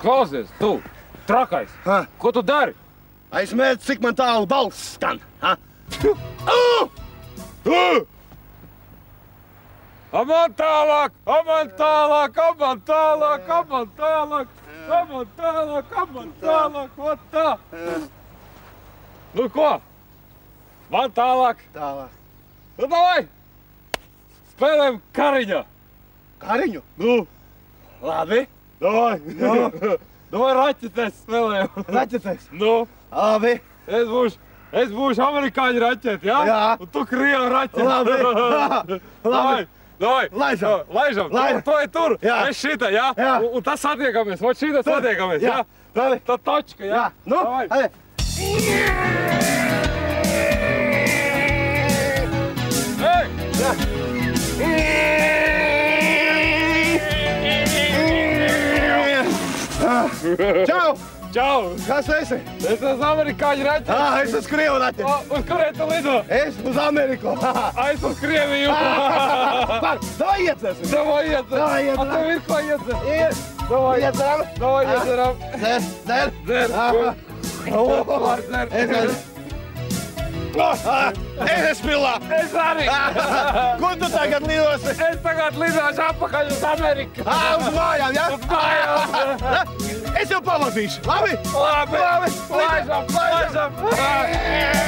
Klausies, tu, trakais. Ha? Ko tu dari? Aizmērķi, cik man tālu balss skan. Ha? Aman tālāk, aman tālāk, aman tālāk, aman tālāk, aman tālāk, aman tālāk, ot tā. Nu ko? Man tālāk. Tālāk. Nu davai! Spēlējam kariņu. Kariņu? Nu, Labi. davai. Davai raķetēs spēlējam. Raķetēs? Nu, Labi. es būšu amerikāņu raķeti, jā? Jā. Un tu krievu raķeti. Labi. Davai, davai. Laižam. Laižam. Laižam. Tu ej tur. Jā. Es šita, jā? Jā. Un tas satiekamies. Ot šita satiekamies, jā? Labi. Tā točka, jā? Jā. Nu, Davai. ade. Ej! Jā. Čau! Čau! Kas esi? Es esmu amerikāņu raķeti. Es esmu Krievu raķeti. Uz kurien tu lido? Es uz Ameriku. Aiz uz Krieviju. Davai iecēsim. Davai iedzer. Davai iedzer. A tev ir ko iedzer? Ir. Davai Iedzeram. Davai iedzeram. Dzer, dzer. Dzer. Dzer. Es esmu pilā. Es arī. Kur tu tagad lidosi? Es tagad lidošu atpakaļ uz Ameriku. Uz mājām, jā? Uz mājām. Es jau pavadīšu. Labi? Labi. Labi. Laižam.